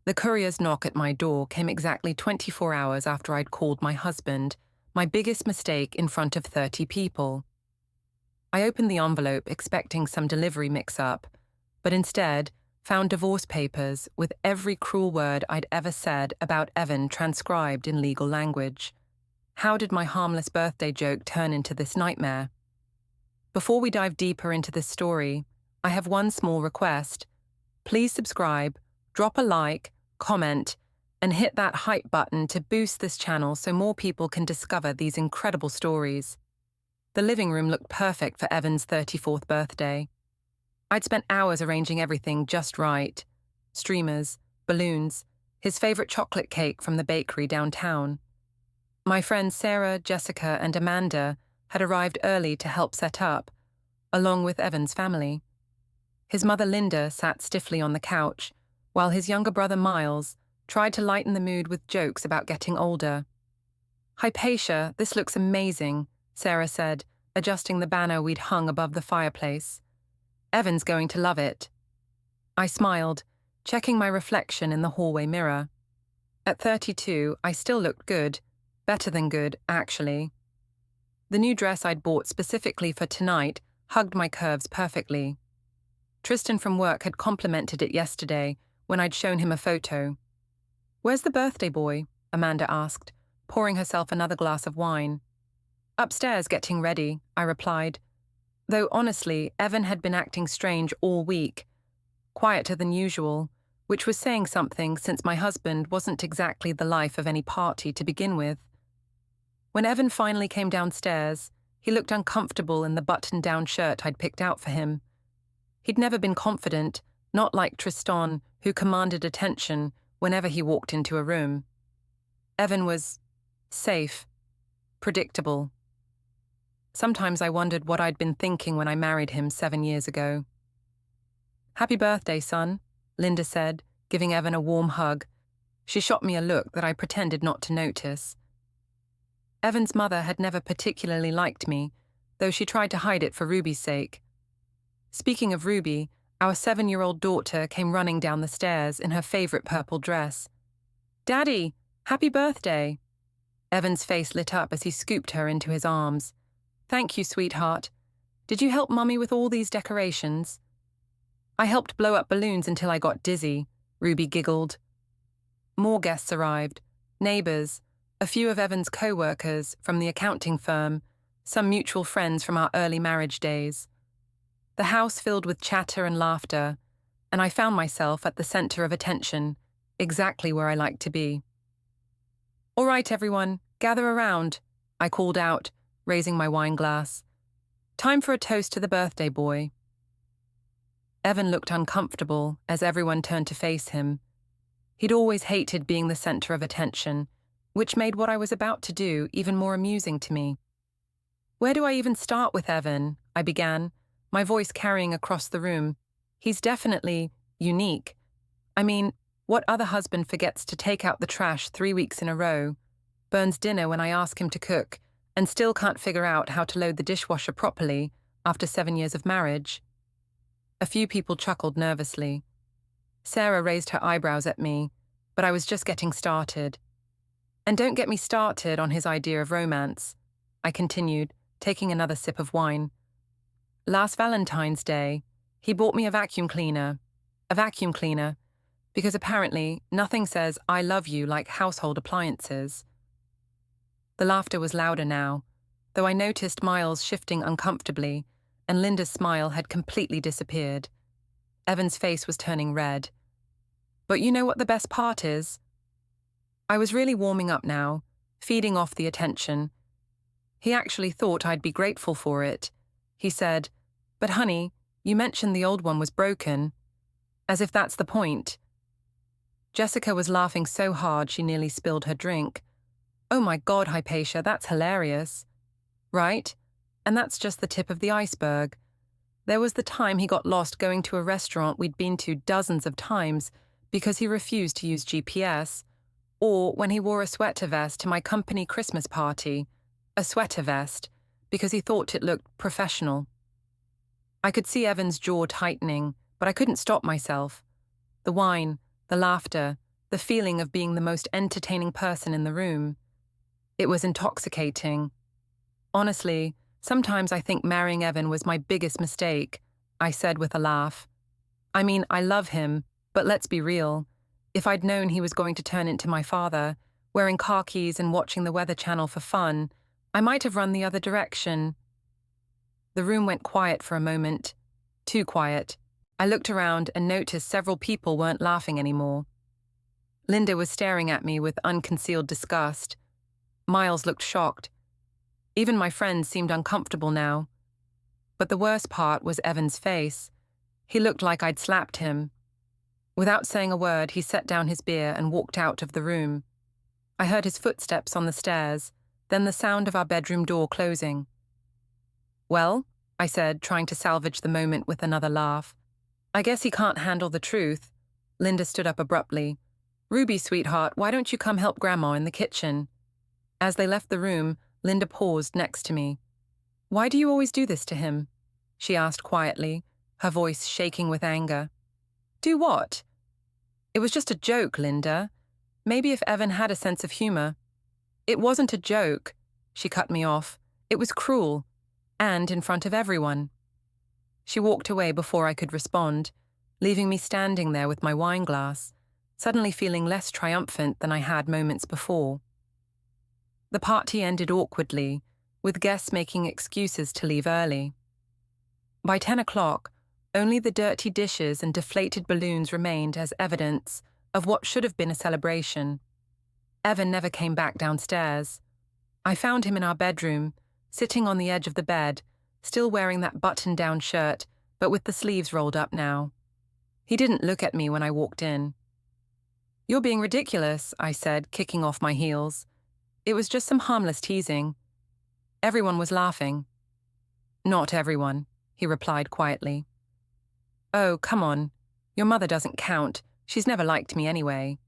The courier's knock at my door came exactly 24 hours after I'd called my husband, my biggest mistake in front of 30 people. I opened the envelope expecting some delivery mix-up, but instead found divorce papers with every cruel word I'd ever said about Evan transcribed in legal language. How did my harmless birthday joke turn into this nightmare? Before we dive deeper into this story, I have one small request. Please subscribe, drop a like, comment, and hit that hype button to boost this channel so more people can discover these incredible stories. The living room looked perfect for Evan's 34th birthday. I'd spent hours arranging everything just right. Streamers, balloons, his favorite chocolate cake from the bakery downtown. My friends Sarah, Jessica, and Amanda had arrived early to help set up, along with Evan's family. His mother Linda sat stiffly on the couch, while his younger brother Miles tried to lighten the mood with jokes about getting older. "Hypatia, this looks amazing," Sarah said, adjusting the banner we'd hung above the fireplace. "Evan's going to love it." I smiled, checking my reflection in the hallway mirror. At 32, I still looked good, better than good, actually. The new dress I'd bought specifically for tonight hugged my curves perfectly. Tristan from work had complimented it yesterday when I'd shown him a photo. "Where's the birthday boy?" Amanda asked, pouring herself another glass of wine. "Upstairs getting ready," I replied. Though honestly, Evan had been acting strange all week, quieter than usual, which was saying something since my husband wasn't exactly the life of any party to begin with. When Evan finally came downstairs, he looked uncomfortable in the button-down shirt I'd picked out for him. He'd never been confident, not like Tristan, who commanded attention whenever he walked into a room. Evan was safe, predictable. Sometimes I wondered what I'd been thinking when I married him 7 years ago. "Happy birthday, son," Linda said, giving Evan a warm hug. She shot me a look that I pretended not to notice. Evan's mother had never particularly liked me, though she tried to hide it for Ruby's sake. Speaking of Ruby, our 7-year-old daughter came running down the stairs in her favorite purple dress. "Daddy, happy birthday!" Evan's face lit up as he scooped her into his arms. "Thank you, sweetheart. Did you help Mummy with all these decorations?" "I helped blow up balloons until I got dizzy," Ruby giggled. More guests arrived, neighbors, a few of Evan's co-workers from the accounting firm, some mutual friends from our early marriage days. The house filled with chatter and laughter, and I found myself at the center of attention, exactly where I like to be. "All right, everyone, gather around," I called out, raising my wine glass. "Time for a toast to the birthday boy." Evan looked uncomfortable as everyone turned to face him. He'd always hated being the center of attention, which made what I was about to do even more amusing to me. "Where do I even start with Evan?" I began, my voice carrying across the room. "He's definitely unique. I mean, what other husband forgets to take out the trash 3 weeks in a row, burns dinner when I ask him to cook, and still can't figure out how to load the dishwasher properly after 7 years of marriage?" A few people chuckled nervously. Sarah raised her eyebrows at me, but I was just getting started. "And don't get me started on his idea of romance," I continued, taking another sip of wine. "Last Valentine's Day, he bought me a vacuum cleaner, because apparently nothing says I love you like household appliances." The laughter was louder now, though I noticed Miles shifting uncomfortably, and Linda's smile had completely disappeared. Evan's face was turning red. "But you know what the best part is?" I was really warming up now, feeding off the attention. He actually thought I'd be grateful for it. He said, "But honey, you mentioned the old one was broken." As if that's the point. Jessica was laughing so hard she nearly spilled her drink. "Oh my God, Hypatia, that's hilarious." "Right? And that's just the tip of the iceberg. There was the time he got lost going to a restaurant we'd been to dozens of times because he refused to use GPS, or when he wore a sweater vest to my company Christmas party, a sweater vest, because he thought it looked professional. I could see Evan's jaw tightening, but I couldn't stop myself. The wine, the laughter, the feeling of being the most entertaining person in the room. It was intoxicating. Honestly, sometimes I think marrying Evan was my biggest mistake, I said with a laugh. I mean, I love him, but let's be real. If I'd known he was going to turn into my father, wearing khakis and watching the Weather Channel for fun, I might have run the other direction. The room went quiet for a moment. Too quiet. I looked around and noticed several people weren't laughing anymore. Linda was staring at me with unconcealed disgust. Miles looked shocked. Even my friends seemed uncomfortable now. But the worst part was Evan's face. He looked like I'd slapped him. Without saying a word, he set down his beer and walked out of the room. I heard his footsteps on the stairs, then the sound of our bedroom door closing. Well, I said, trying to salvage the moment with another laugh. I guess he can't handle the truth. Linda stood up abruptly. Ruby, sweetheart, why don't you come help Grandma in the kitchen? As they left the room, Linda paused next to me. Why do you always do this to him? She asked quietly, her voice shaking with anger. Do what? It was just a joke, Linda. Maybe if Evan had a sense of humor. It wasn't a joke, she cut me off. It was cruel, and in front of everyone. She walked away before I could respond, leaving me standing there with my wine glass, suddenly feeling less triumphant than I had moments before. The party ended awkwardly, with guests making excuses to leave early. By 10 o'clock, only the dirty dishes and deflated balloons remained as evidence of what should have been a celebration. Evan never came back downstairs. I found him in our bedroom, sitting on the edge of the bed, still wearing that button-down shirt, but with the sleeves rolled up now. He didn't look at me when I walked in. You're being ridiculous, I said, kicking off my heels. It was just some harmless teasing. Everyone was laughing. Not everyone, he replied quietly. Oh, come on. Your mother doesn't count. She's never liked me anyway.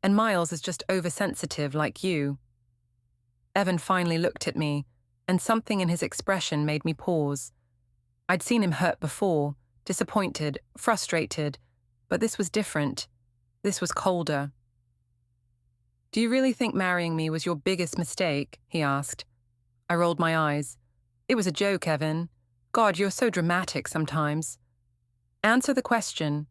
And Miles is just oversensitive like you. Evan finally looked at me, and something in his expression made me pause. I'd seen him hurt before, disappointed, frustrated, but this was different. This was colder. Do you really think marrying me was your biggest mistake? He asked. I rolled my eyes. It was a joke, Evan. God, you're so dramatic sometimes. Answer the question.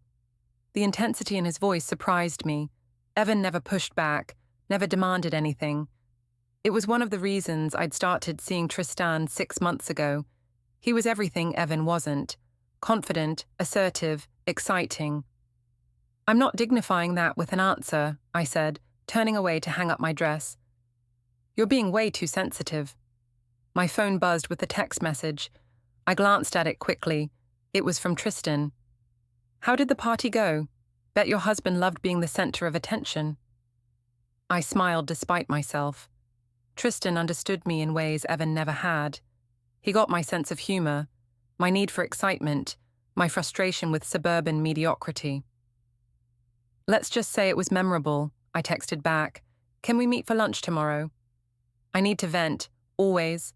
The intensity in his voice surprised me. Evan never pushed back, never demanded anything. It was one of the reasons I'd started seeing Tristan 6 months ago. He was everything Evan wasn't. Confident, assertive, exciting. I'm not dignifying that with an answer, I said, turning away to hang up my dress. You're being way too sensitive. My phone buzzed with a text message. I glanced at it quickly. It was from Tristan. How did the party go? Bet your husband loved being the center of attention. I smiled despite myself. Tristan understood me in ways Evan never had. He got my sense of humor, my need for excitement, my frustration with suburban mediocrity. Let's just say it was memorable, I texted back. Can we meet for lunch tomorrow? I need to vent, always.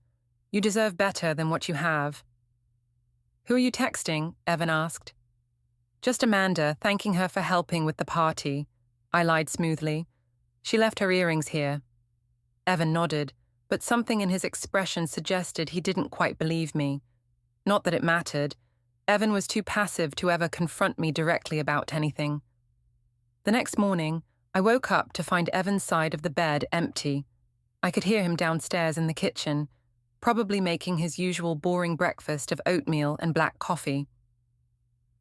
You deserve better than what you have. Who are you texting? Evan asked. Just Amanda, thanking her for helping with the party. I lied smoothly. She left her earrings here. Evan nodded, but something in his expression suggested he didn't quite believe me. Not that it mattered. Evan was too passive to ever confront me directly about anything. The next morning, I woke up to find Evan's side of the bed empty. I could hear him downstairs in the kitchen, probably making his usual boring breakfast of oatmeal and black coffee.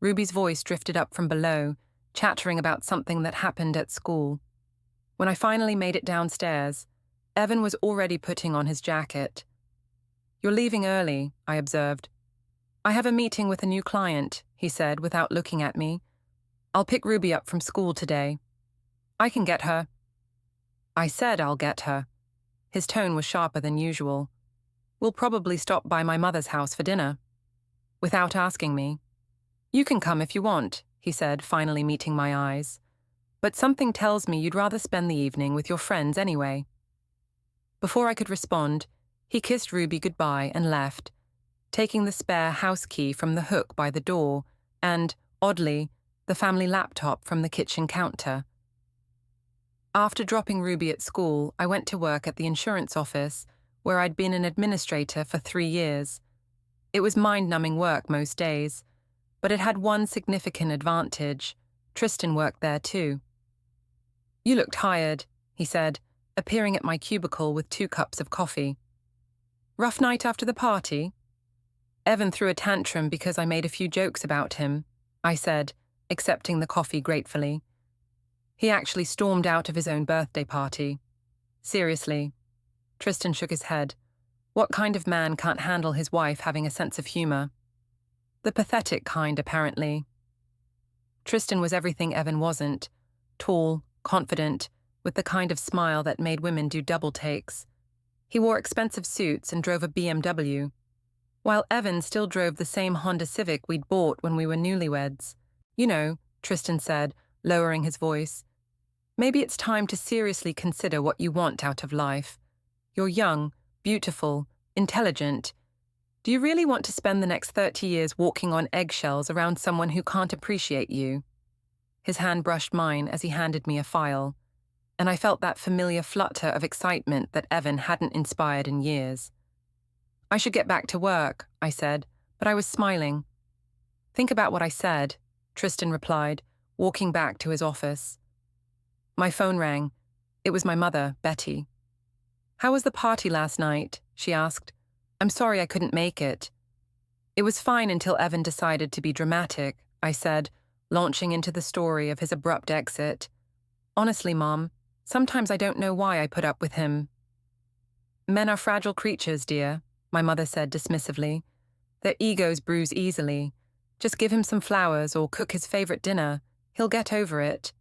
Ruby's voice drifted up from below, chattering about something that happened at school. When I finally made it downstairs, Evan was already putting on his jacket. You're leaving early, I observed. I have a meeting with a new client, he said without looking at me. I'll pick Ruby up from school today. I can get her. I said I'll get her. His tone was sharper than usual. We'll probably stop by my mother's house for dinner. Without asking me. You can come if you want, he said, finally meeting my eyes. But something tells me you'd rather spend the evening with your friends anyway. Before I could respond, he kissed Ruby goodbye and left, taking the spare house key from the hook by the door and, oddly, the family laptop from the kitchen counter. After dropping Ruby at school, I went to work at the insurance office, where I'd been an administrator for 3 years. It was mind-numbing work most days, but it had one significant advantage. Tristan worked there too. "You look tired," he said, appearing at my cubicle with 2 cups of coffee. "Rough night after the party?" "Evan threw a tantrum because I made a few jokes about him," I said, accepting the coffee gratefully. "He actually stormed out of his own birthday party." "Seriously?" Tristan shook his head. What kind of man can't handle his wife having a sense of humor? The pathetic kind, apparently. Tristan was everything Evan wasn't. Tall, confident, with the kind of smile that made women do double takes. He wore expensive suits and drove a BMW, while Evan still drove the same Honda Civic we'd bought when we were newlyweds. "You know," Tristan said, lowering his voice, "maybe it's time to seriously consider what you want out of life. You're young, beautiful, intelligent. Do you really want to spend the next 30 years walking on eggshells around someone who can't appreciate you?" His hand brushed mine as he handed me a file, and I felt that familiar flutter of excitement that Evan hadn't inspired in years. "I should get back to work," I said, but I was smiling. "Think about what I said," Tristan replied, walking back to his office. My phone rang. It was my mother, Betty. "How was the party last night?" she asked. "I'm sorry I couldn't make it." "It was fine until Evan decided to be dramatic," I said, launching into the story of his abrupt exit. "Honestly, Mom, sometimes I don't know why I put up with him." "Men are fragile creatures, dear," my mother said dismissively. "Their egos bruise easily. Just give him some flowers or cook his favorite dinner. He'll get over it."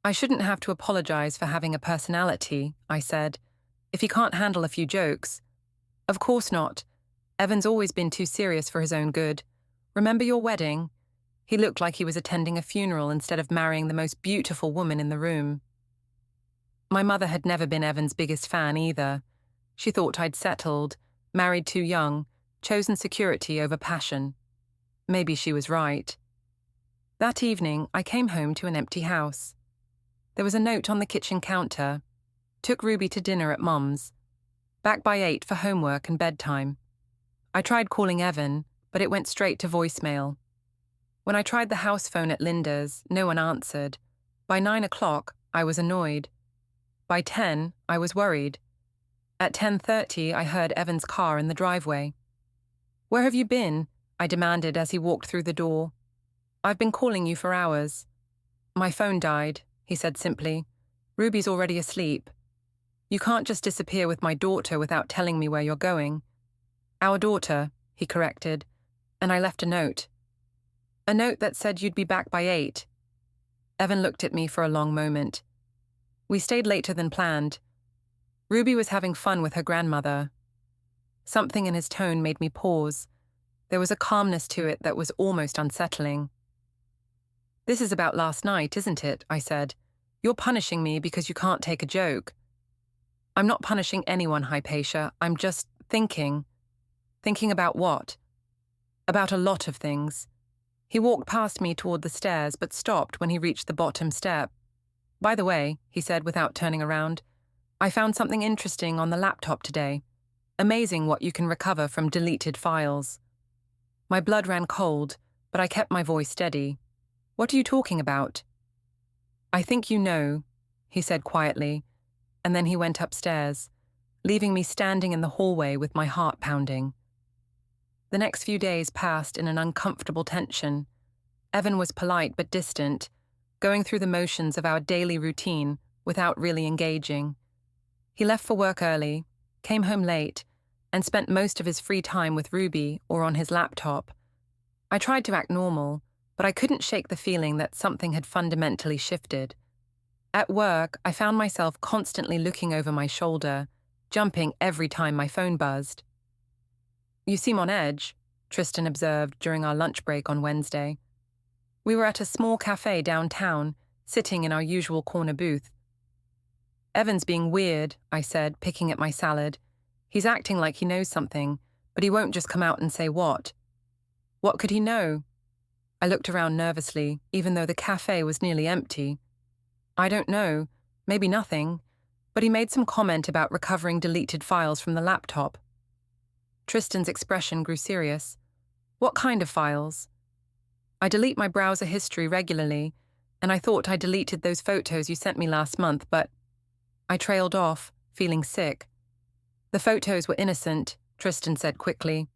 "I shouldn't have to apologize for having a personality," I said. "If he can't handle a few jokes." "Of course not. Evan's always been too serious for his own good. Remember your wedding? He looked like he was attending a funeral instead of marrying the most beautiful woman in the room." My mother had never been Evan's biggest fan either. She thought I'd settled, married too young, chosen security over passion. Maybe she was right. That evening, I came home to an empty house. There was a note on the kitchen counter. "Took Ruby to dinner at Mum's. Back by 8 for homework and bedtime." I tried calling Evan, but it went straight to voicemail. When I tried the house phone at Linda's, no one answered. By 9 o'clock, I was annoyed. By 10, I was worried. At 10:30, I heard Evan's car in the driveway. "Where have you been?" I demanded as he walked through the door. "I've been calling you for hours." "My phone died," he said simply. "Ruby's already asleep." "You can't just disappear with my daughter without telling me where you're going." "Our daughter," he corrected, and I left a note. "A note that said you'd be back by 8. Evan looked at me for a long moment. We stayed later than planned. Ruby was having fun with her grandmother. Something in his tone made me pause. There was a calmness to it that was almost unsettling. "This is about last night, isn't it?" I said. "You're punishing me because you can't take a joke." "I'm not punishing anyone, Hypatia. I'm just thinking." "Thinking about what?" "About a lot of things." He walked past me toward the stairs, but stopped when he reached the bottom step. "By the way," he said without turning around, "I found something interesting on the laptop today. Amazing what you can recover from deleted files." My blood ran cold, but I kept my voice steady. "What are you talking about?" "I think you know," he said quietly, and then he went upstairs, leaving me standing in the hallway with my heart pounding. The next few days passed in an uncomfortable tension. Evan was polite but distant, going through the motions of our daily routine without really engaging. He left for work early, came home late, and spent most of his free time with Ruby or on his laptop. I tried to act normal, but I couldn't shake the feeling that something had fundamentally shifted. At work, I found myself constantly looking over my shoulder, jumping every time my phone buzzed. "You seem on edge," Tristan observed during our lunch break on Wednesday. We were at a small cafe downtown, sitting in our usual corner booth. "Evan's being weird," I said, picking at my salad. "He's acting like he knows something, but he won't just come out and say what." "What could he know?" I looked around nervously, even though the cafe was nearly empty. I don't know, maybe nothing, but he made some comment about recovering deleted files from the laptop. Tristan's expression grew serious. What kind of files? I delete my browser history regularly, and I thought I deleted those photos you sent me last month, but I trailed off, feeling sick. The photos were innocent, Tristan said quickly.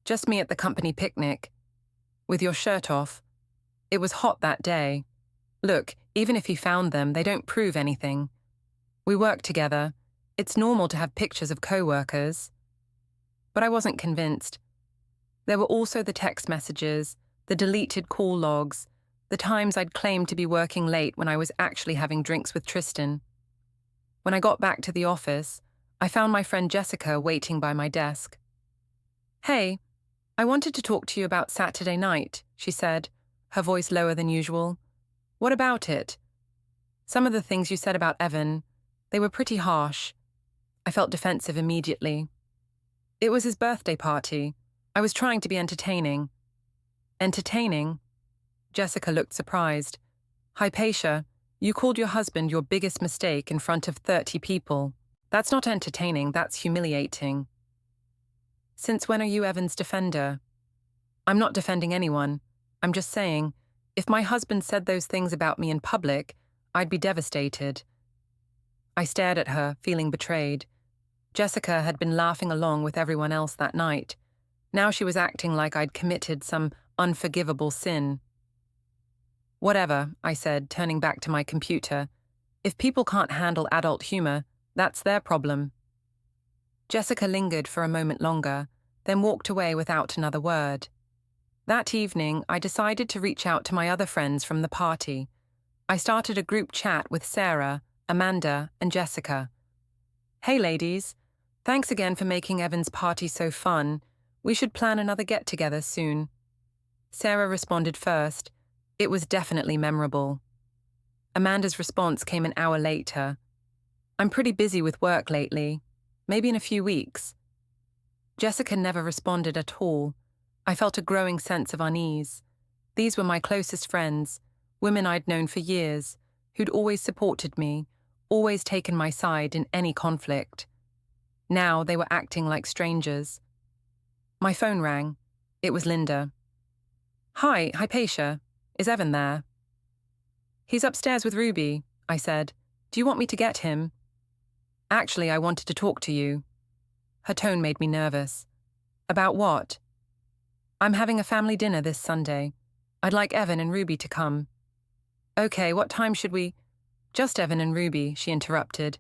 Just me at the company picnic. With your shirt off. It was hot that day. Look, even if he found them, they don't prove anything. We work together. It's normal to have pictures of co-workers. But I wasn't convinced. There were also the text messages, the deleted call logs, the times I'd claimed to be working late when I was actually having drinks with Tristan. When I got back to the office, I found my friend Jessica waiting by my desk. Hey, I wanted to talk to you about Saturday night, she said, her voice lower than usual. What about it? Some of the things you said about Evan, they were pretty harsh. I felt defensive immediately. It was his birthday party. I was trying to be entertaining. Entertaining? Jessica looked surprised. Hypatia, you called your husband your biggest mistake in front of 30 people. That's not entertaining, that's humiliating. Since when are you Evan's defender? I'm not defending anyone. I'm just saying, if my husband said those things about me in public, I'd be devastated. I stared at her, feeling betrayed. Jessica had been laughing along with everyone else that night. Now she was acting like I'd committed some unforgivable sin. Whatever, I said, turning back to my computer. If people can't handle adult humor, that's their problem. Jessica lingered for a moment longer, then walked away without another word. That evening, I decided to reach out to my other friends from the party. I started a group chat with Sarah, Amanda, and Jessica. Hey ladies, thanks again for making Evan's party so fun. We should plan another get-together soon. Sarah responded first. It was definitely memorable. Amanda's response came an hour later. I'm pretty busy with work lately. Maybe in a few weeks. Jessica never responded at all. I felt a growing sense of unease. These were my closest friends, women I'd known for years, who'd always supported me, always taken my side in any conflict. Now they were acting like strangers. My phone rang. It was Linda. Hi, Hypatia. Is Evan there? He's upstairs with Ruby, I said. Do you want me to get him? Actually, I wanted to talk to you. Her tone made me nervous. About what? I'm having a family dinner this Sunday. I'd like Evan and Ruby to come. Okay, what time should we? Just Evan and Ruby, she interrupted.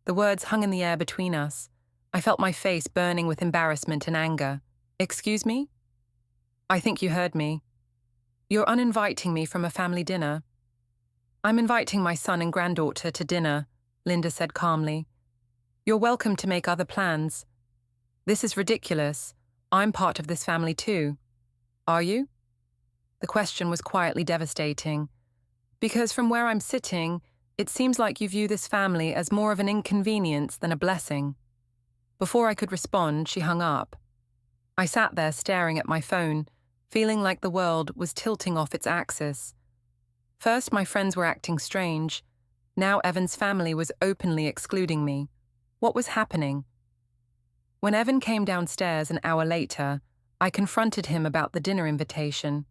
The words hung in the air between us. I felt my face burning with embarrassment and anger. Excuse me? I think you heard me. You're uninviting me from a family dinner. I'm inviting my son and granddaughter to dinner, Linda said calmly. You're welcome to make other plans. This is ridiculous. I'm part of this family too. Are you? The question was quietly devastating. Because from where I'm sitting, it seems like you view this family as more of an inconvenience than a blessing. Before I could respond, she hung up. I sat there staring at my phone, feeling like the world was tilting off its axis. First, my friends were acting strange. Now Evan's family was openly excluding me. What was happening? When Evan came downstairs an hour later, I confronted him about the dinner invitation.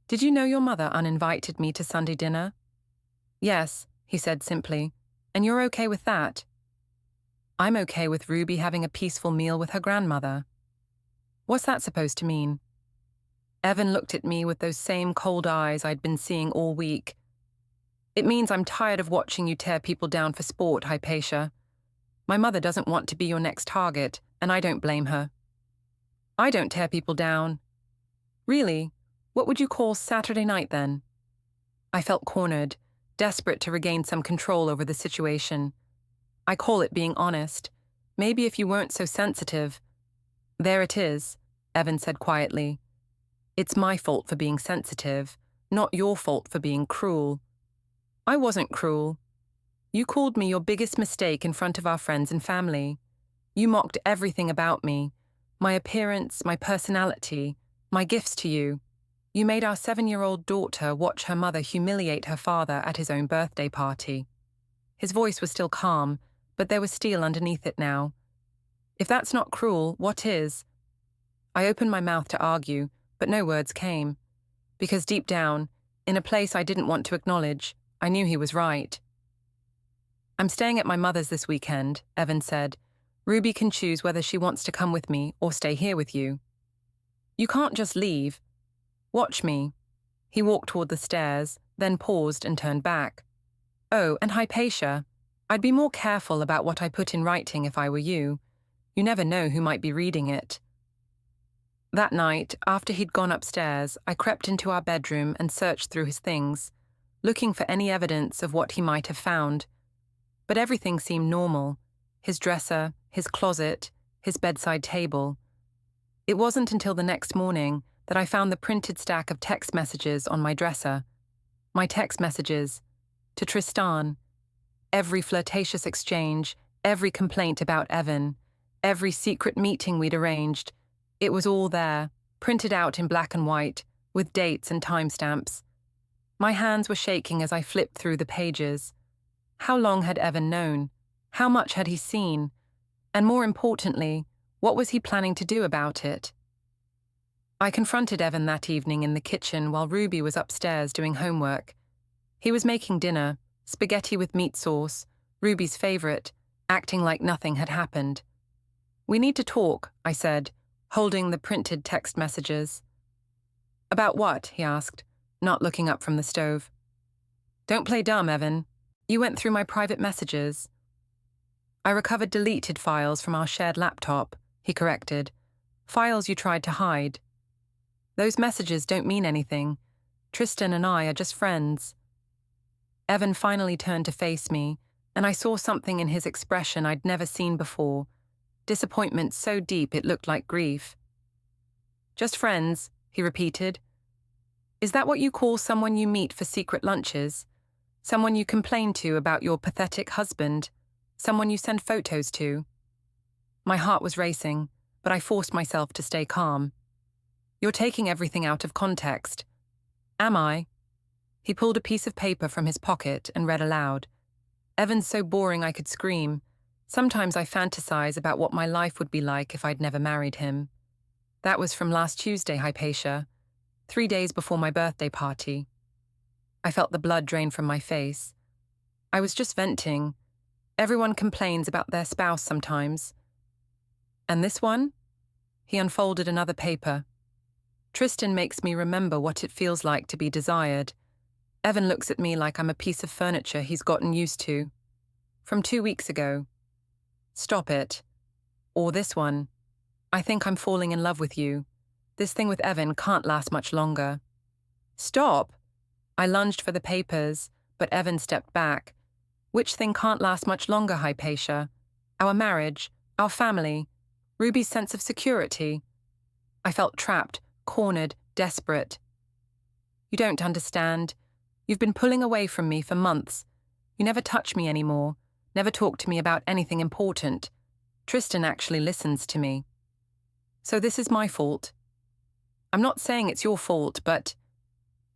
Did you know your mother uninvited me to Sunday dinner? Yes, he said simply. And you're okay with that? I'm okay with Ruby having a peaceful meal with her grandmother. What's that supposed to mean? Evan looked at me with those same cold eyes I'd been seeing all week. It means I'm tired of watching you tear people down for sport, Hypatia. My mother doesn't want to be your next target, and I don't blame her. I don't tear people down. Really? What would you call Saturday night then? I felt cornered, desperate to regain some control over the situation. I call it being honest. Maybe if you weren't so sensitive. There it is, Evan said quietly. It's my fault for being sensitive, not your fault for being cruel. I wasn't cruel. You called me your biggest mistake in front of our friends and family. You mocked everything about me, my appearance, my personality, my gifts to you. You made our 7-year-old daughter watch her mother humiliate her father at his own birthday party. His voice was still calm, but there was steel underneath it now. If that's not cruel, what is? I opened my mouth to argue, but no words came. Because deep down, in a place I didn't want to acknowledge, I knew he was right. I'm staying at my mother's this weekend, Evan said. Ruby can choose whether she wants to come with me or stay here with you. You can't just leave. Watch me. He walked toward the stairs, then paused and turned back. Oh, and Hypatia, I'd be more careful about what I put in writing if I were you. You never know who might be reading it. That night, after he'd gone upstairs, I crept into our bedroom and searched through his things, looking for any evidence of what he might have found. But everything seemed normal. His dresser, his closet, his bedside table. It wasn't until the next morning that I found the printed stack of text messages on my dresser. My text messages. To Tristan. Every flirtatious exchange, every complaint about Evan, every secret meeting we'd arranged. It was all there, printed out in black and white, with dates and timestamps. My hands were shaking as I flipped through the pages. How long had Evan known? How much had he seen? And more importantly, what was he planning to do about it? I confronted Evan that evening in the kitchen while Ruby was upstairs doing homework. He was making dinner, spaghetti with meat sauce, Ruby's favorite, acting like nothing had happened. We need to talk, I said, holding the printed text messages. About what? He asked, not looking up from the stove. Don't play dumb, Evan. You went through my private messages. I recovered deleted files from our shared laptop, he corrected. Files you tried to hide. Those messages don't mean anything. Tristan and I are just friends. Evan finally turned to face me, and I saw something in his expression I'd never seen before. Disappointment so deep it looked like grief. Just friends, he repeated. Is that what you call someone you meet for secret lunches? Someone you complain to about your pathetic husband? Someone you send photos to? My heart was racing, but I forced myself to stay calm. You're taking everything out of context. Am I? He pulled a piece of paper from his pocket and read aloud. Evan's so boring I could scream. Sometimes I fantasize about what my life would be like if I'd never married him. That was from last Tuesday, Hypatia, 3 days before my birthday party. I felt the blood drain from my face. I was just venting. Everyone complains about their spouse sometimes. And this one? He unfolded another paper. Tristan makes me remember what it feels like to be desired. Evan looks at me like I'm a piece of furniture he's gotten used to. From 2 weeks ago. Stop it. Or this one. I think I'm falling in love with you. This thing with Evan can't last much longer. Stop! I lunged for the papers, but Evan stepped back. Which thing can't last much longer, Hypatia? Our marriage, our family, Ruby's sense of security. I felt trapped, cornered, desperate. You don't understand. You've been pulling away from me for months. You never touch me anymore, never talk to me about anything important. Tristan actually listens to me. So this is my fault. I'm not saying it's your fault, but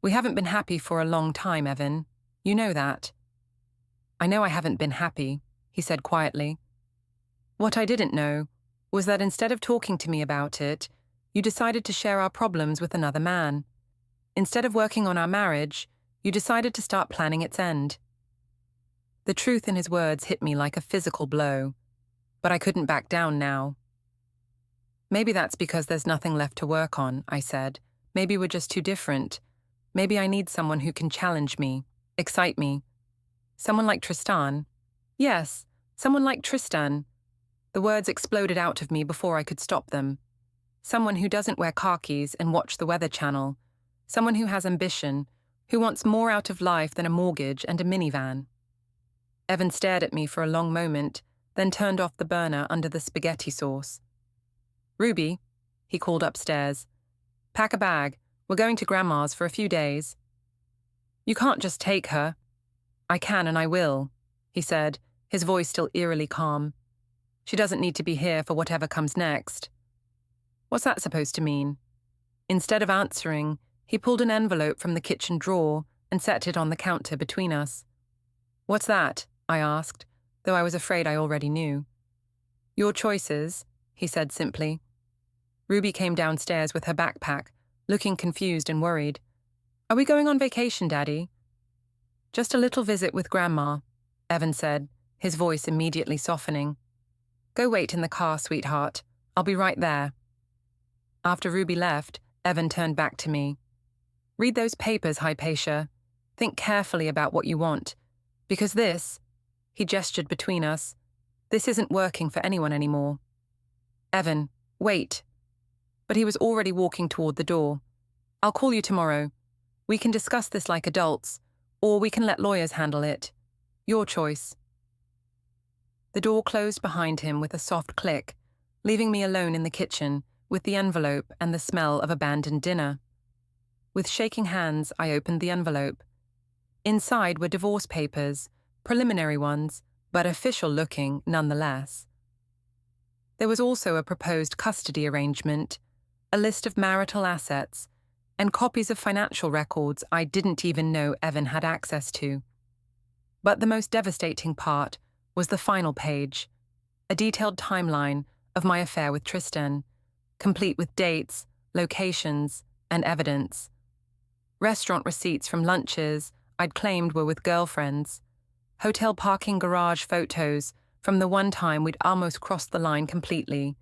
we haven't been happy for a long time, Evan. You know that. I know I haven't been happy, he said quietly. What I didn't know was that instead of talking to me about it, you decided to share our problems with another man. Instead of working on our marriage, you decided to start planning its end. The truth in his words hit me like a physical blow, but I couldn't back down now. Maybe that's because there's nothing left to work on, I said. Maybe we're just too different. Maybe I need someone who can challenge me, excite me. Someone like Tristan. Yes, someone like Tristan. The words exploded out of me before I could stop them. Someone who doesn't wear khakis and watch the Weather Channel. Someone who has ambition, who wants more out of life than a mortgage and a minivan. Evan stared at me for a long moment, then turned off the burner under the spaghetti sauce. Ruby, he called upstairs. Pack a bag. We're going to Grandma's for a few days. You can't just take her. I can and I will, he said, his voice still eerily calm. She doesn't need to be here for whatever comes next. What's that supposed to mean? Instead of answering, He pulled an envelope from the kitchen drawer and set it on the counter between us. "What's that?" I asked, though I was afraid I already knew. "Your choices," he said simply. Ruby came downstairs with her backpack, looking confused and worried. "Are we going on vacation, Daddy?" "Just a little visit with Grandma," Evan said, his voice immediately softening. "Go wait in the car, sweetheart. I'll be right there." After Ruby left, Evan turned back to me. "Read those papers, Hypatia. Think carefully about what you want. Because this," he gestured between us, "this isn't working for anyone anymore." "Evan, wait." But he was already walking toward the door. "I'll call you tomorrow. We can discuss this like adults, or we can let lawyers handle it. Your choice." The door closed behind him with a soft click, leaving me alone in the kitchen with the envelope and the smell of abandoned dinner. With shaking hands, I opened the envelope. Inside were divorce papers, preliminary ones, but official-looking nonetheless. There was also a proposed custody arrangement, a list of marital assets, and copies of financial records I didn't even know Evan had access to. But the most devastating part was the final page, a detailed timeline of my affair with Tristan, complete with dates, locations, and evidence. Restaurant receipts from lunches I'd claimed were with girlfriends, hotel parking garage photos from the one time we'd almost crossed the line completely,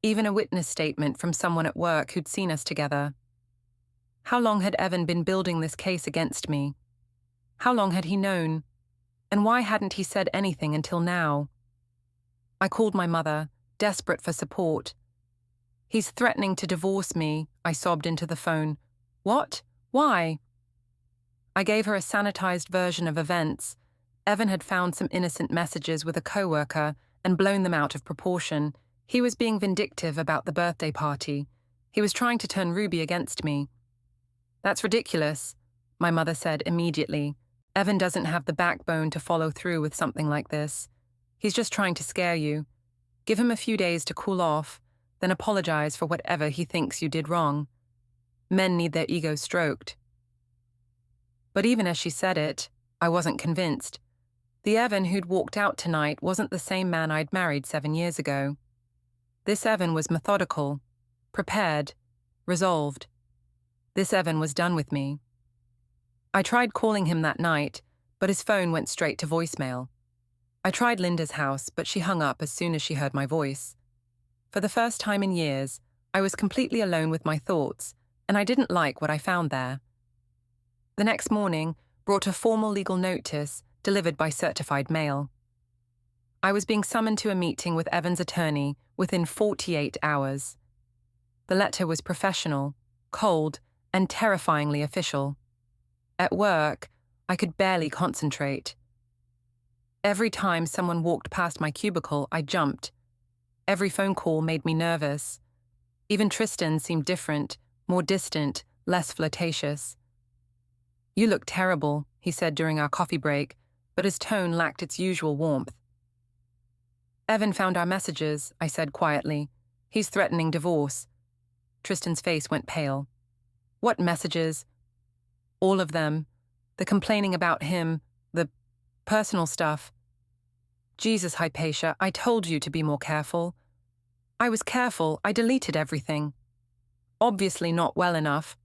even a witness statement from someone at work who'd seen us together. How long had Evan been building this case against me? How long had he known? And why hadn't he said anything until now? I called my mother, desperate for support. "He's threatening to divorce me," I sobbed into the phone. "What? Why?" I gave her a sanitized version of events. Evan had found some innocent messages with a coworker and blown them out of proportion. He was being vindictive about the birthday party. He was trying to turn Ruby against me. "That's ridiculous," my mother said immediately. "Evan doesn't have the backbone to follow through with something like this. He's just trying to scare you. Give him a few days to cool off, then apologize for whatever he thinks you did wrong. Men need their egos stroked." But even as she said it, I wasn't convinced. The Evan who'd walked out tonight wasn't the same man I'd married 7 years ago. This Evan was methodical, prepared, resolved. This Evan was done with me. I tried calling him that night, but his phone went straight to voicemail. I tried Linda's house, but she hung up as soon as she heard my voice. For the first time in years, I was completely alone with my thoughts, and I didn't like what I found there. The next morning brought a formal legal notice delivered by certified mail. I was being summoned to a meeting with Evan's attorney within 48 hours. The letter was professional, cold, and terrifyingly official. At work, I could barely concentrate. Every time someone walked past my cubicle, I jumped. Every phone call made me nervous. Even Tristan seemed different, more distant, less flirtatious. "You look terrible," he said during our coffee break, but his tone lacked its usual warmth. "Evan found our messages," I said quietly. "He's threatening divorce." Tristan's face went pale. "What messages?" "All of them. The complaining about him, the personal stuff." "Jesus, Hypatia, I told you to be more careful." "I was careful. I deleted everything." "Obviously not well enough."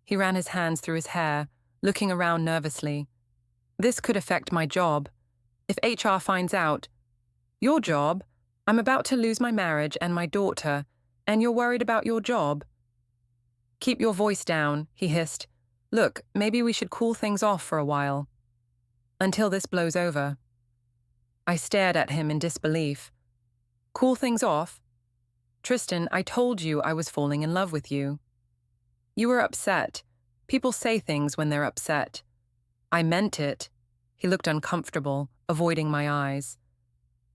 He ran his hands through his hair, looking around nervously. "This could affect my job. If HR finds out—" "Your job? I'm about to lose my marriage and my daughter, and you're worried about your job?" "Keep your voice down," he hissed. "Look, maybe we should cool things off for a while. Until this blows over." I stared at him in disbelief. "Cool things off? Tristan, I told you I was falling in love with you. You were upset. People say things when they're upset. I meant it." He looked uncomfortable, avoiding my eyes.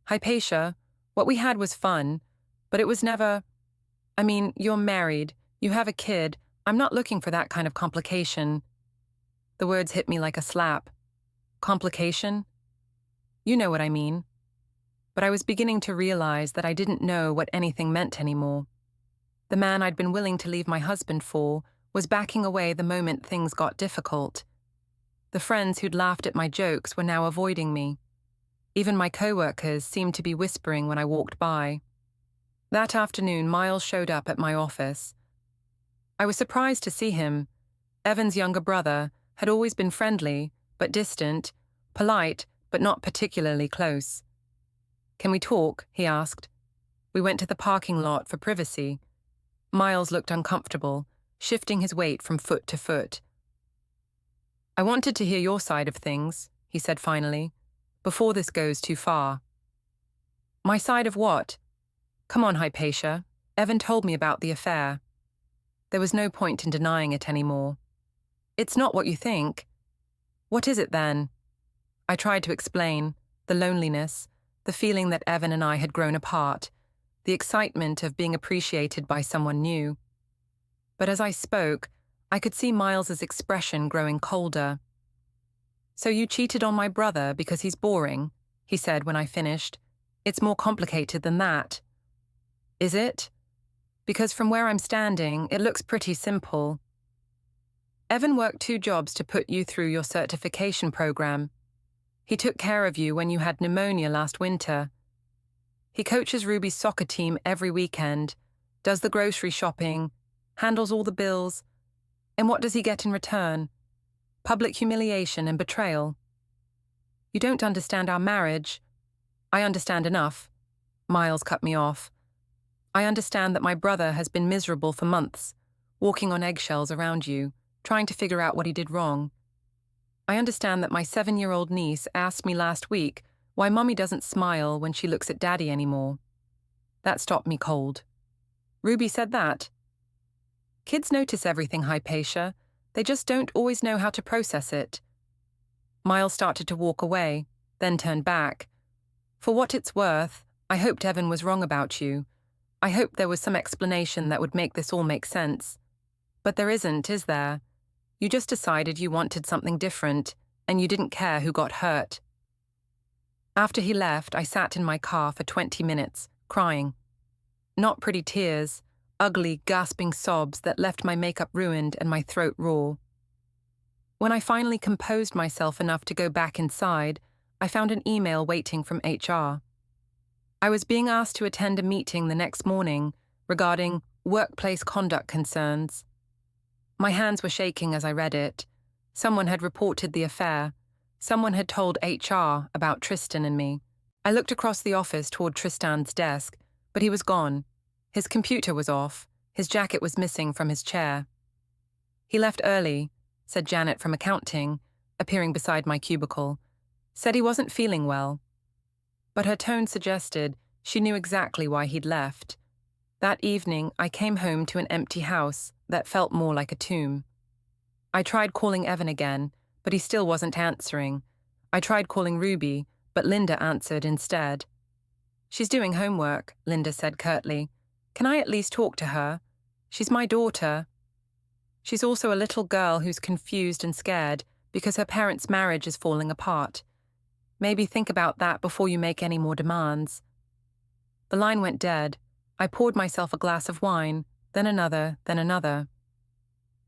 "Hypatia, what we had was fun, but it was never— I mean, you're married, you have a kid. I'm not looking for that kind of complication." The words hit me like a slap. Complication? You know what I mean. But I was beginning to realize that I didn't know what anything meant anymore. The man I'd been willing to leave my husband for was backing away the moment things got difficult. The friends who'd laughed at my jokes were now avoiding me. Even my co-workers seemed to be whispering when I walked by. That afternoon, Miles showed up at my office. I was surprised to see him. Evan's younger brother had always been friendly, but distant, polite, but not particularly close. "Can we talk?" he asked. We went to the parking lot for privacy. Miles looked uncomfortable, shifting his weight from foot to foot. "I wanted to hear your side of things," he said finally, "before this goes too far." "My side of what?" "Come on, Hypatia. Evan told me about the affair." There was no point in denying it anymore. "It's not what you think." "What is it then?" I tried to explain: the loneliness, the feeling that Evan and I had grown apart, the excitement of being appreciated by someone new. But as I spoke, I could see Miles's expression growing colder. "So you cheated on my brother because he's boring," he said when I finished. "It's more complicated than that." "Is it?" "Because from where I'm standing, it looks pretty simple. Evan worked 2 jobs to put you through your certification program. He took care of you when you had pneumonia last winter. He coaches Ruby's soccer team every weekend, does the grocery shopping, handles all the bills. And what does he get in return? Public humiliation and betrayal. You don't understand our marriage." "I understand enough." Miles cut me off. "I understand that my brother has been miserable for months, walking on eggshells around you, trying to figure out what he did wrong. I understand that my 7-year-old niece asked me last week why Mummy doesn't smile when she looks at Daddy anymore. That stopped me cold." "Ruby said that?" "Kids notice everything, Hypatia. They just don't always know how to process it." Miles started to walk away, then turned back. "For what it's worth, I hoped Evan was wrong about you. I hoped there was some explanation that would make this all make sense. But there isn't, is there? You just decided you wanted something different, and you didn't care who got hurt." After he left, I sat in my car for 20 minutes, crying. Not pretty tears, ugly, gasping sobs that left my makeup ruined and my throat raw. When I finally composed myself enough to go back inside, I found an email waiting from HR. I was being asked to attend a meeting the next morning regarding workplace conduct concerns. My hands were shaking as I read it. Someone had reported the affair. Someone had told HR about Tristan and me. I looked across the office toward Tristan's desk, but he was gone. His computer was off. His jacket was missing from his chair. "He left early," said Janet from accounting, appearing beside my cubicle. "Said he wasn't feeling well." But her tone suggested she knew exactly why he'd left. That evening, I came home to an empty house that felt more like a tomb. I tried calling Evan again, but he still wasn't answering. I tried calling Ruby, but Linda answered instead. "She's doing homework," Linda said curtly. "Can I at least talk to her? She's my daughter." She's also a little girl who's confused and scared because her parents' marriage is falling apart. Maybe think about that before you make any more demands. The line went dead. I poured myself a glass of wine, then another, then another.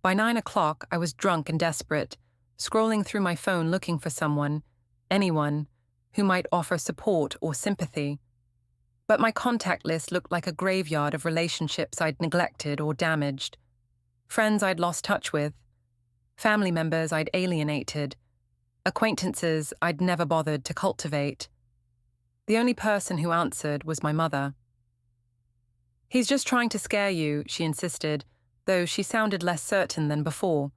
By 9 o'clock, I was drunk and desperate, scrolling through my phone looking for someone, anyone, who might offer support or sympathy. But my contact list looked like a graveyard of relationships I'd neglected or damaged. Friends I'd lost touch with. Family members I'd alienated. Acquaintances I'd never bothered to cultivate. The only person who answered was my mother. "He's just trying to scare you," she insisted, though she sounded less certain than before.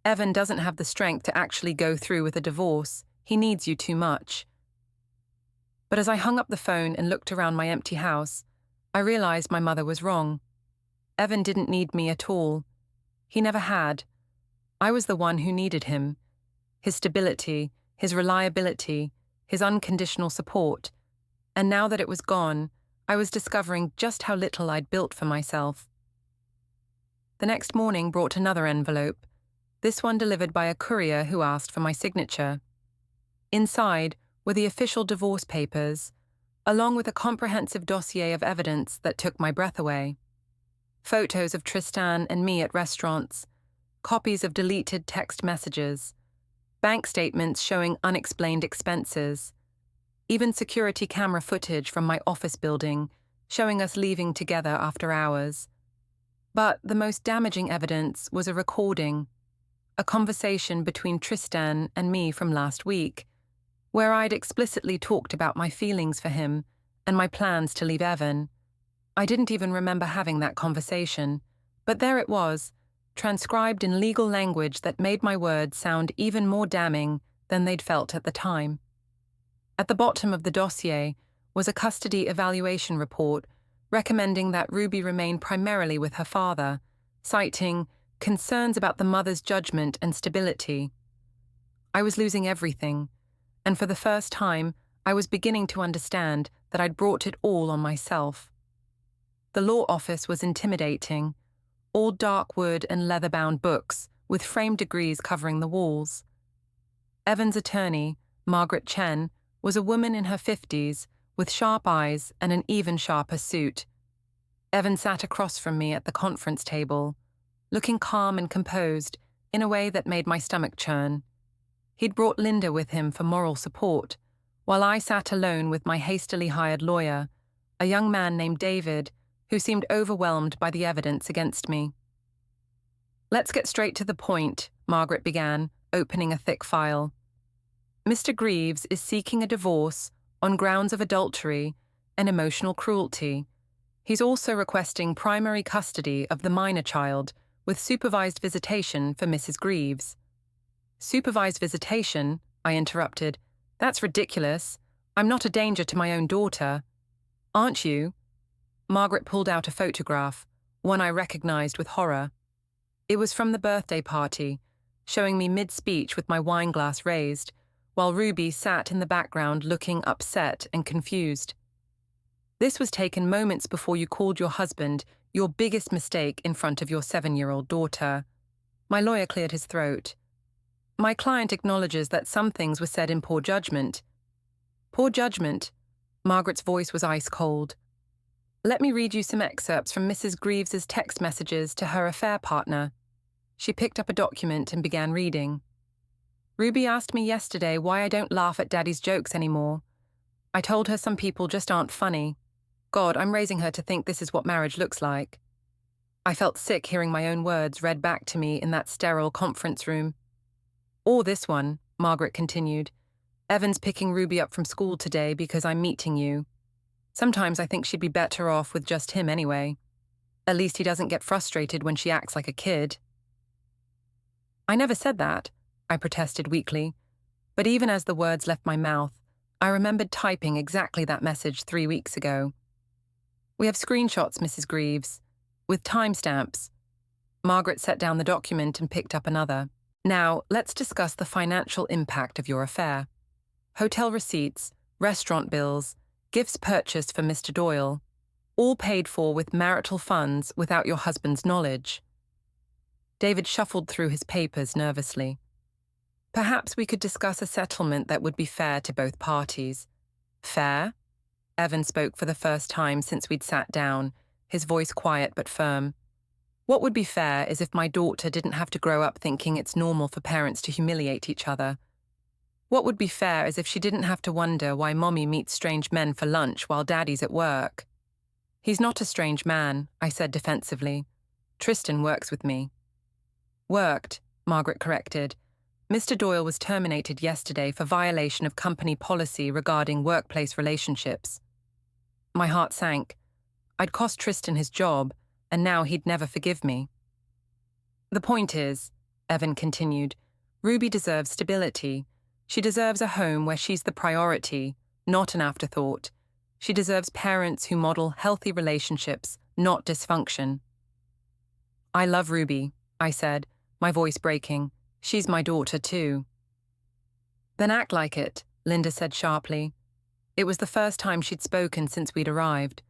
"Evan doesn't have the strength to actually go through with a divorce. He needs you too much." But as I hung up the phone and looked around my empty house, I realized my mother was wrong. Evan didn't need me at all. He never had. I was the one who needed him. His stability, his reliability, his unconditional support. And now that it was gone, I was discovering just how little I'd built for myself. The next morning brought another envelope, this one delivered by a courier who asked for my signature. Inside were the official divorce papers, along with a comprehensive dossier of evidence that took my breath away. photos of Tristan and me at restaurants, copies of deleted text messages, bank statements showing unexplained expenses, even security camera footage from my office building showing us leaving together after hours. But the most damaging evidence was a recording, a conversation between Tristan and me from last week, where I'd explicitly talked about my feelings for him and my plans to leave Evan. I didn't even remember having that conversation, but there it was, transcribed in legal language that made my words sound even more damning than they'd felt at the time. At the bottom of the dossier was a custody evaluation report recommending that Ruby remain primarily with her father, citing concerns about the mother's judgment and stability. I was losing everything, and for the first time, I was beginning to understand that I'd brought it all on myself. The law office was intimidating, all dark wood and leather-bound books with framed degrees covering the walls. Evan's attorney, Margaret Chen, was a woman in her 50s with sharp eyes and an even sharper suit. Evan sat across from me at the conference table, looking calm and composed in a way that made my stomach churn. He'd brought Linda with him for moral support, while I sat alone with my hastily hired lawyer, a young man named David, who seemed overwhelmed by the evidence against me. "Let's get straight to the point," Margaret began, opening a thick file. "Mr. Greaves is seeking a divorce on grounds of adultery and emotional cruelty. He's also requesting primary custody of the minor child with supervised visitation for Mrs. Greaves." "Supervised visitation?" I interrupted. "That's ridiculous. I'm not a danger to my own daughter." "Aren't you?" Margaret pulled out a photograph, one I recognized with horror. It was from the birthday party, showing me mid-speech with my wine glass raised, while Ruby sat in the background looking upset and confused. "This was taken moments before you called your husband your biggest mistake in front of your 7-year-old daughter." My lawyer cleared his throat. "My client acknowledges that some things were said in poor judgment." "Poor judgment?" Margaret's voice was ice cold. "Let me read you some excerpts from Mrs. Greaves's text messages to her affair partner." She picked up a document and began reading. "Ruby asked me yesterday why I don't laugh at Daddy's jokes anymore. I told her some people just aren't funny. God, I'm raising her to think this is what marriage looks like." I felt sick hearing my own words read back to me in that sterile conference room. "Or this one," Margaret continued. "Evan's picking Ruby up from school today because I'm meeting you. Sometimes I think she'd be better off with just him anyway. At least he doesn't get frustrated when she acts like a kid." "I never said that," I protested weakly. But even as the words left my mouth, I remembered typing exactly that message 3 weeks ago. "We have screenshots, Mrs. Greaves, with timestamps." Margaret set down the document and picked up another. "Now, let's discuss the financial impact of your affair. Hotel receipts, restaurant bills, gifts purchased for Mr. Doyle, all paid for with marital funds without your husband's knowledge." David shuffled through his papers nervously. "Perhaps we could discuss a settlement that would be fair to both parties." "Fair?" Evan spoke for the first time since we'd sat down, his voice quiet but firm. "What would be fair is if my daughter didn't have to grow up thinking it's normal for parents to humiliate each other. What would be fair is if she didn't have to wonder why Mommy meets strange men for lunch while Daddy's at work." "He's not a strange man," I said defensively. "Tristan works with me." "Worked," Margaret corrected. "Mr. Doyle was terminated yesterday for violation of company policy regarding workplace relationships." My heart sank. I'd cost Tristan his job, and now he'd never forgive me. "The point is," Evan continued, "Ruby deserves stability. She deserves a home where she's the priority, not an afterthought. She deserves parents who model healthy relationships, not dysfunction." "I love Ruby," I said, my voice breaking. "She's my daughter too." "Then act like it," Linda said sharply. It was the first time she'd spoken since we'd arrived.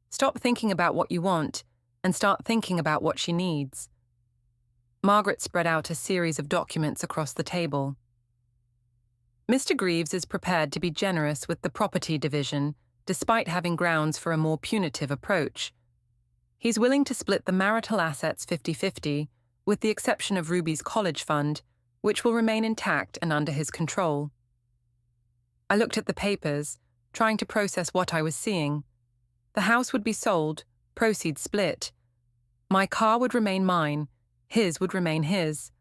"Stop thinking about what you want and start thinking about what she needs." Margaret spread out a series of documents across the table. "Mr. Greaves is prepared to be generous with the property division, despite having grounds for a more punitive approach. He's willing to split the marital assets 50-50, with the exception of Ruby's college fund, which will remain intact and under his control. I looked at the papers, trying to process what I was seeing. The house would be sold, proceeds split. My car would remain mine, his would remain his.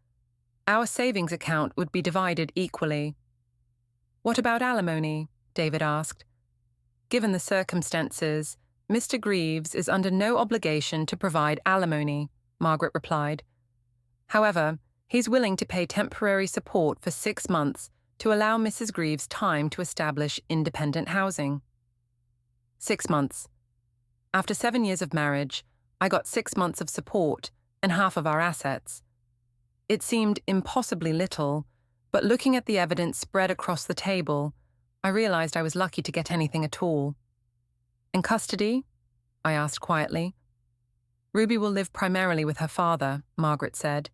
Our savings account would be divided equally. "What about alimony?" David asked. "Given the circumstances, Mr. Greaves is under no obligation to provide alimony," Margaret replied. "However, he's willing to pay temporary support for 6 months to allow Mrs. Greaves time to establish independent housing." 6 months. After 7 years of marriage, I got 6 months of support and half of our assets. It seemed impossibly little, but looking at the evidence spread across the table, I realized I was lucky to get anything at all. "In custody?" I asked quietly. "Ruby will live primarily with her father," Margaret said.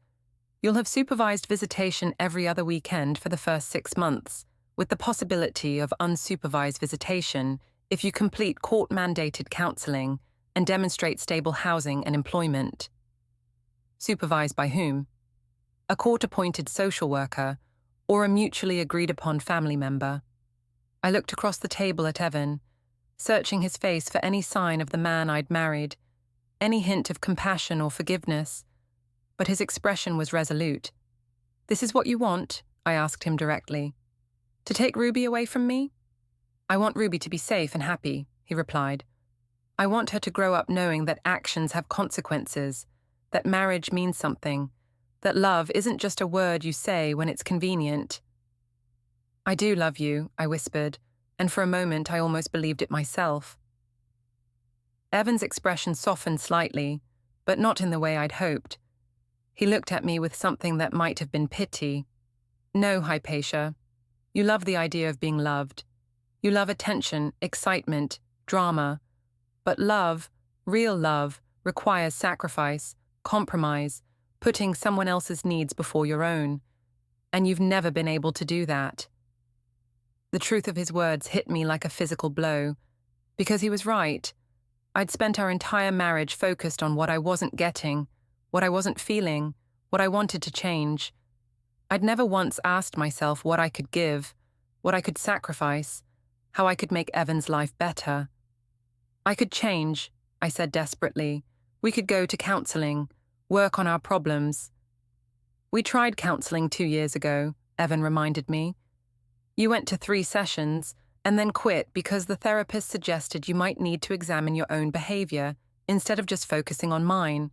"You'll have supervised visitation every other weekend for the first 6 months, with the possibility of unsupervised visitation if you complete court-mandated counseling and demonstrate stable housing and employment." Supervised by whom? A court-appointed social worker or a mutually agreed-upon family member? I looked across the table at Evan, searching his face for any sign of the man I'd married, any hint of compassion or forgiveness, but his expression was resolute. "This is what you want?" I asked him directly. "To take Ruby away from me?" "I want Ruby to be safe and happy," he replied. "I want her to grow up knowing that actions have consequences, that marriage means something, that love isn't just a word you say when it's convenient." "I do love you," I whispered, and for a moment I almost believed it myself. Evan's expression softened slightly, but not in the way I'd hoped. He looked at me with something that might have been pity. "No, Hypatia. You love the idea of being loved. You love attention, excitement, drama. But love, real love, requires sacrifice, compromise, putting someone else's needs before your own. And you've never been able to do that." The truth of his words hit me like a physical blow, because he was right. I'd spent our entire marriage focused on what I wasn't getting, what I wasn't feeling, what I wanted to change. I'd never once asked myself what I could give, what I could sacrifice, how I could make Evan's life better. "I could change," I said desperately. "We could go to counseling, work on our problems." "We tried counseling 2 years ago," Evan reminded me. "You went to 3 sessions and then quit because the therapist suggested you might need to examine your own behavior instead of just focusing on mine."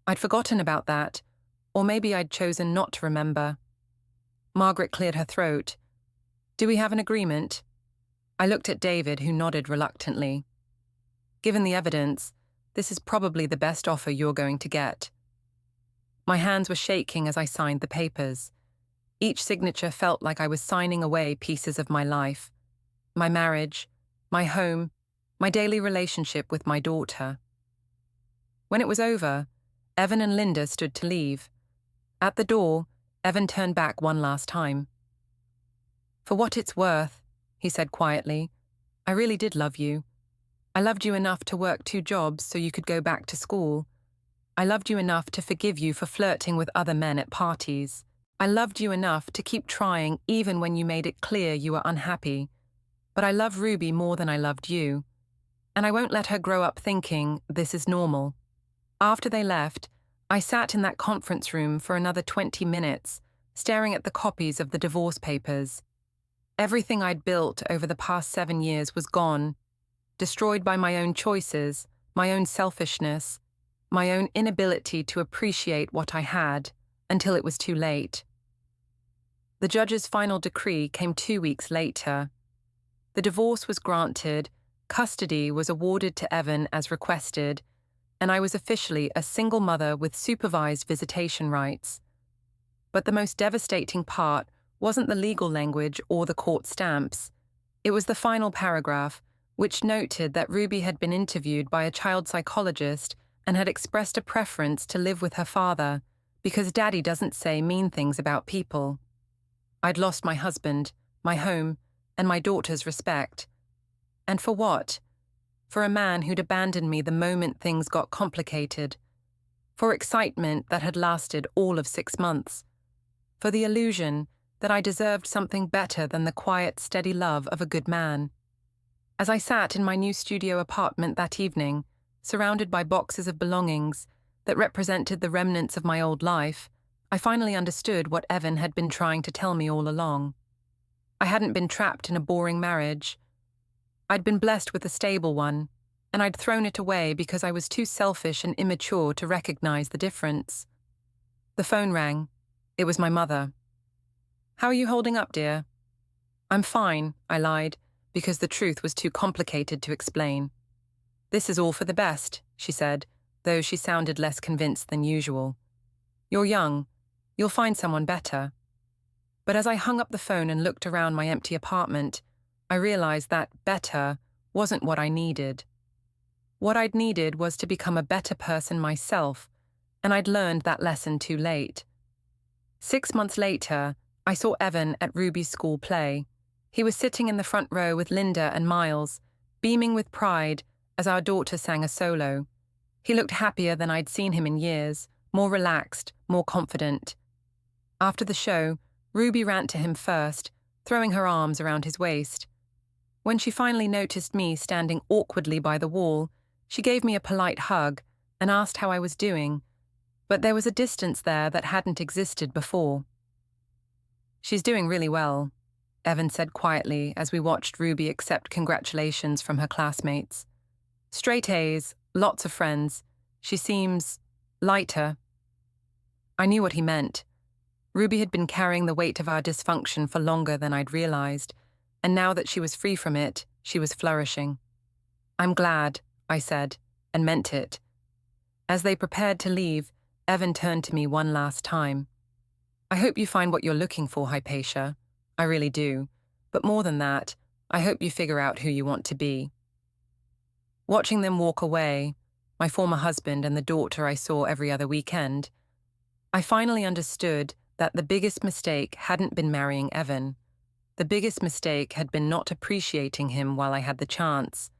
I'd forgotten about that, or maybe I'd chosen not to remember. Margaret cleared her throat. "Do we have an agreement?" I looked at David, who nodded reluctantly. "Given the evidence, this is probably the best offer you're going to get." My hands were shaking as I signed the papers. Each signature felt like I was signing away pieces of my life. My marriage, my home, my daily relationship with my daughter. When it was over, Evan and Linda stood to leave. At the door, Evan turned back one last time. "For what it's worth," he said quietly, "I really did love you. I loved you enough to work 2 jobs so you could go back to school. I loved you enough to forgive you for flirting with other men at parties. I loved you enough to keep trying even when you made it clear you were unhappy. But I love Ruby more than I loved you. And I won't let her grow up thinking this is normal." After they left, I sat in that conference room for another 20 minutes, staring at the copies of the divorce papers. Everything I'd built over the past 7 years was gone, destroyed by my own choices, my own selfishness, my own inability to appreciate what I had until it was too late. The judge's final decree came 2 weeks later. The divorce was granted, custody was awarded to Evan as requested, and I was officially a single mother with supervised visitation rights. But the most devastating part wasn't the legal language or the court stamps. It was the final paragraph, which noted that Ruby had been interviewed by a child psychologist and had expressed a preference to live with her father because Daddy doesn't say mean things about people. I'd lost my husband, my home, and my daughter's respect. And for what? for a man who'd abandoned me the moment things got complicated, for excitement that had lasted all of 6 months, for the illusion that I deserved something better than the quiet, steady love of a good man. As I sat in my new studio apartment that evening, surrounded by boxes of belongings that represented the remnants of my old life, I finally understood what Evan had been trying to tell me all along. I hadn't been trapped in a boring marriage. I'd been blessed with a stable one, and I'd thrown it away because I was too selfish and immature to recognize the difference. The phone rang. It was my mother. "How are you holding up, dear?" "I'm fine," I lied, because the truth was too complicated to explain. "This is all for the best," she said, though she sounded less convinced than usual. "You're young. You'll find someone better." But as I hung up the phone and looked around my empty apartment, I realized that better wasn't what I needed. What I'd needed was to become a better person myself, and I'd learned that lesson too late. 6 months later, I saw Evan at Ruby's school play. He was sitting in the front row with Linda and Miles, beaming with pride as our daughter sang a solo. He looked happier than I'd seen him in years, more relaxed, more confident. After the show, Ruby ran to him first, throwing her arms around his waist. When she finally noticed me standing awkwardly by the wall, she gave me a polite hug and asked how I was doing, but there was a distance there that hadn't existed before. "She's doing really well," Evan said quietly as we watched Ruby accept congratulations from her classmates. "Straight A's, lots of friends. She seems lighter." I knew what he meant. Ruby had been carrying the weight of our dysfunction for longer than I'd realized, and now that she was free from it, she was flourishing. "I'm glad," I said, and meant it. As they prepared to leave, Evan turned to me one last time. "I hope you find what you're looking for, Hypatia. I really do. But more than that, I hope you figure out who you want to be." Watching them walk away, my former husband and the daughter I saw every other weekend, I finally understood that the biggest mistake hadn't been marrying Evan. The biggest mistake had been not appreciating him while I had the chance.